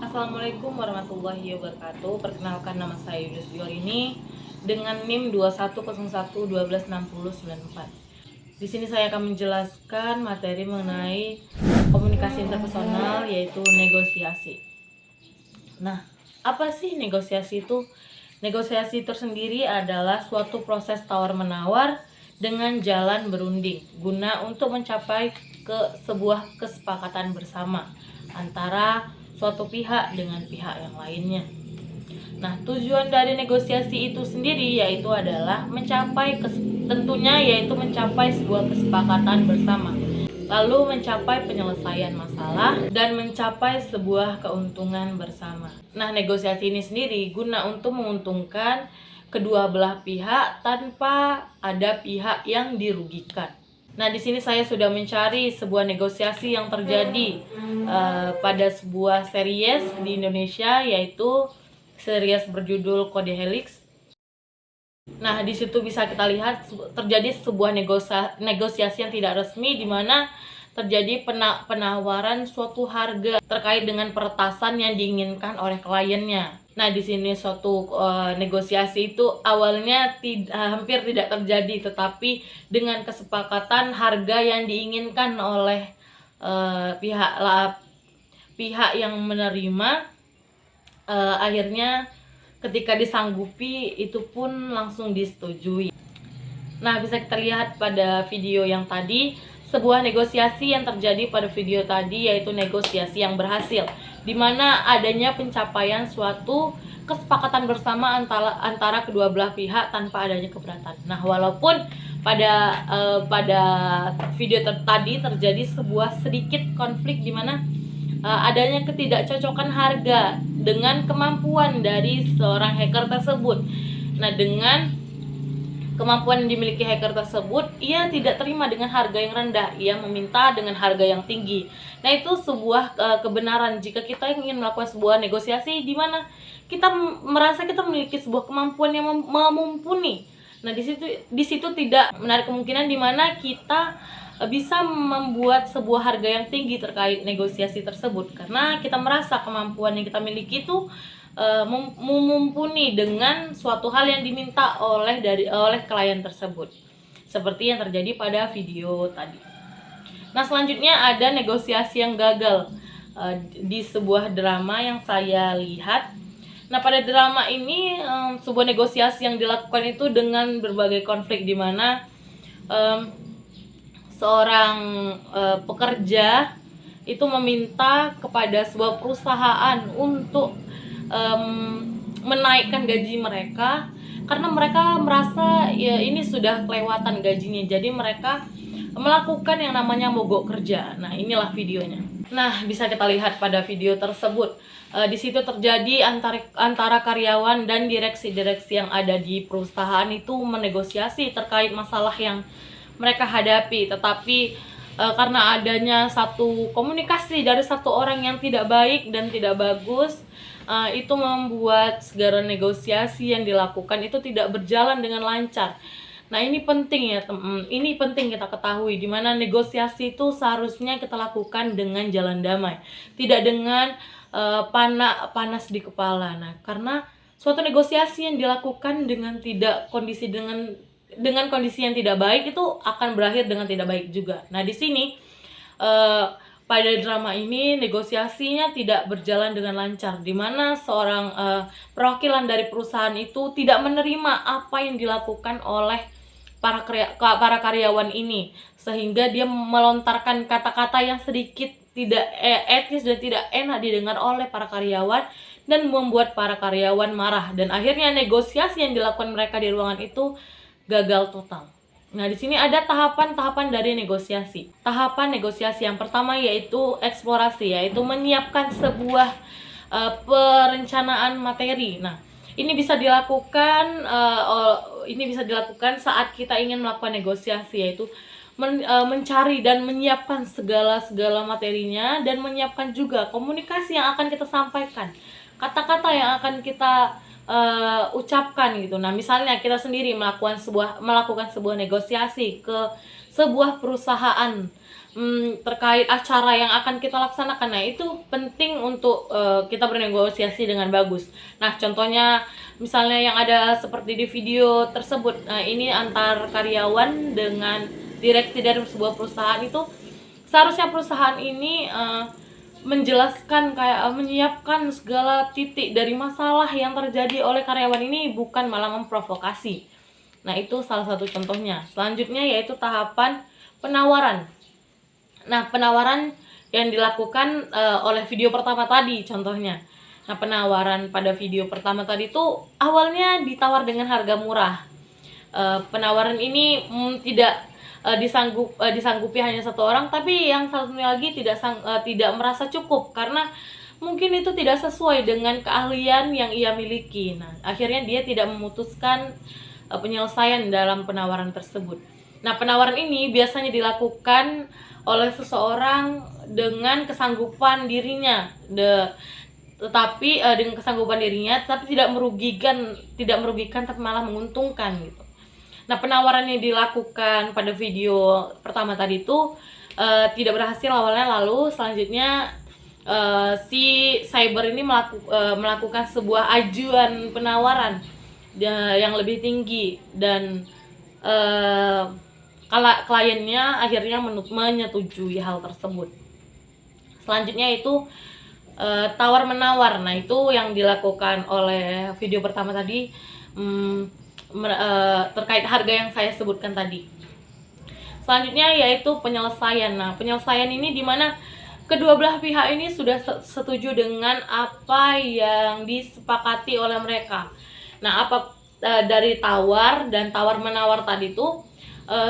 Assalamualaikum warahmatullahi wabarakatuh. Perkenalkan, nama saya Yudis ini dengan NIM 2101126094. Di sini saya akan menjelaskan materi mengenai komunikasi interpersonal, yaitu negosiasi. Nah, apa sih negosiasi itu? Negosiasi tersendiri adalah suatu proses tawar-menawar dengan jalan berunding guna untuk mencapai sebuah kesepakatan bersama antara suatu pihak dengan pihak yang lainnya. Nah, tujuan dari negosiasi itu sendiri yaitu mencapai sebuah kesepakatan bersama, lalu mencapai penyelesaian masalah dan mencapai sebuah keuntungan bersama. Nah, negosiasi ini sendiri guna untuk menguntungkan kedua belah pihak tanpa ada pihak yang dirugikan. Nah, di sini saya sudah mencari sebuah negosiasi yang terjadi pada sebuah series di Indonesia, yaitu series berjudul Kode Helix. Nah, di situ bisa kita lihat terjadi sebuah negosiasi yang tidak resmi, di mana terjadi penawaran suatu harga terkait dengan peretasan yang diinginkan oleh kliennya. Nah, di sini suatu negosiasi itu awalnya hampir tidak terjadi, tetapi dengan kesepakatan harga yang diinginkan oleh pihak yang menerima, akhirnya ketika disanggupi itu pun langsung disetujui. Nah, bisa kita lihat pada video yang tadi, sebuah negosiasi yang terjadi pada video tadi yaitu negosiasi yang berhasil, di mana adanya pencapaian suatu kesepakatan bersama antara kedua belah pihak tanpa adanya keberatan. Nah, walaupun pada video tadi terjadi sebuah sedikit konflik, di mana adanya ketidakcocokan harga dengan kemampuan dari seorang hacker tersebut. Nah, dengan kemampuan yang dimiliki hacker tersebut, ia tidak terima dengan harga yang rendah, ia meminta dengan harga yang tinggi. Nah, itu sebuah kebenaran jika kita ingin melakukan sebuah negosiasi di mana kita merasa kita memiliki sebuah kemampuan yang mumpuni. Nah, di situ tidak menarik kemungkinan di mana kita bisa membuat sebuah harga yang tinggi terkait negosiasi tersebut, karena kita merasa kemampuan yang kita miliki itu mumpuni dengan suatu hal yang diminta oleh klien tersebut, seperti yang terjadi pada video tadi. Nah, selanjutnya ada negosiasi yang gagal di sebuah drama yang saya lihat. Nah, pada drama ini sebuah negosiasi yang dilakukan itu dengan berbagai konflik, di mana seorang pekerja itu meminta kepada sebuah perusahaan untuk menaikkan gaji mereka, karena mereka merasa ya ini sudah kelewatan gajinya, jadi mereka melakukan yang namanya mogok kerja. Nah, inilah videonya. Nah, bisa kita lihat pada video tersebut, di situ terjadi antara karyawan dan direksi yang ada di perusahaan itu menegosiasi terkait masalah yang mereka hadapi, tetapi karena adanya satu komunikasi dari satu orang yang tidak baik dan tidak bagus, itu membuat segala negosiasi yang dilakukan itu tidak berjalan dengan lancar. Nah, ini penting ya, ini penting kita ketahui, di mana negosiasi itu seharusnya kita lakukan dengan jalan damai, tidak dengan panas di kepala. Nah, karena suatu negosiasi yang dilakukan dengan kondisi yang tidak baik itu akan berakhir dengan tidak baik juga. Nah, di sini pada drama ini negosiasinya tidak berjalan dengan lancar, di mana seorang perwakilan dari perusahaan itu tidak menerima apa yang dilakukan oleh para karyawan ini, sehingga dia melontarkan kata-kata yang sedikit tidak etis dan tidak enak didengar oleh para karyawan, dan membuat para karyawan marah, dan akhirnya negosiasi yang dilakukan mereka di ruangan itu gagal total. Nah, di sini ada tahapan-tahapan dari negosiasi. Tahapan negosiasi yang pertama yaitu eksplorasi, yaitu menyiapkan sebuah perencanaan materi. Nah, ini bisa dilakukan saat kita ingin melakukan negosiasi, yaitu mencari dan menyiapkan segala materinya, dan menyiapkan juga komunikasi yang akan kita sampaikan, kata-kata yang akan kita ucapkan gitu. Nah, misalnya kita sendiri melakukan sebuah negosiasi ke sebuah perusahaan, terkait acara yang akan kita laksanakan. Nah, itu penting untuk kita bernegosiasi dengan bagus. Nah, contohnya misalnya yang ada seperti di video tersebut. Nah, ini antar karyawan dengan direksi dari sebuah perusahaan itu seharusnya perusahaan ini menjelaskan kayak menyiapkan segala titik dari masalah yang terjadi oleh karyawan ini, bukan malah memprovokasi. Nah, itu salah satu contohnya. Selanjutnya yaitu tahapan penawaran. Nah, penawaran yang dilakukan oleh video pertama tadi contohnya. Nah, penawaran pada video pertama tadi itu awalnya ditawar dengan harga murah. Penawaran ini tidak disanggupi hanya satu orang, tapi yang satunya lagi tidak merasa cukup karena mungkin itu tidak sesuai dengan keahlian yang ia miliki. Nah, akhirnya dia tidak memutuskan penyelesaian dalam penawaran tersebut. Nah, penawaran ini biasanya dilakukan oleh seseorang dengan kesanggupan dirinya, tetapi dengan kesanggupan dirinya, tapi tidak merugikan tapi malah menguntungkan gitu. Nah, penawaran yang dilakukan pada video pertama tadi itu tidak berhasil awalnya, lalu selanjutnya si cyber ini melakukan sebuah ajuan penawaran yang lebih tinggi, dan kliennya akhirnya menyetujui hal tersebut. Selanjutnya itu tawar menawar. Nah, itu yang dilakukan oleh video pertama tadi terkait harga yang saya sebutkan tadi. Selanjutnya yaitu penyelesaian. Nah, penyelesaian ini dimana kedua belah pihak ini sudah setuju dengan apa yang disepakati oleh mereka. Nah, dari tawar dan tawar menawar tadi itu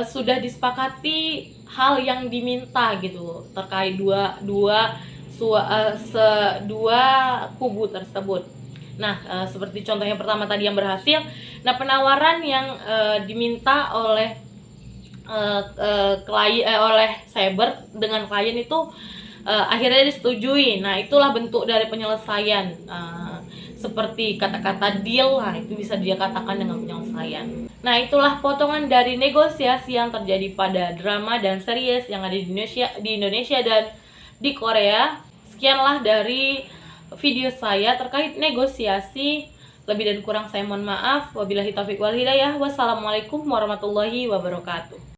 sudah disepakati hal yang diminta gitu terkait dua kubu tersebut. Nah, seperti contoh yang pertama tadi yang berhasil. Nah, penawaran yang diminta oleh oleh cyber dengan klien itu akhirnya disetujui. Nah, itulah bentuk dari penyelesaian. Seperti kata-kata deal, nah itu bisa dia katakan dengan penyelesaian. Nah, itulah potongan dari negosiasi yang terjadi pada drama dan series yang ada di Indonesia dan di Korea. Sekianlah dari video saya terkait negosiasi. Lebih dan kurang saya mohon maaf. Wabillahi taufiq wal hidayah. Wassalamualaikum warahmatullahi wabarakatuh.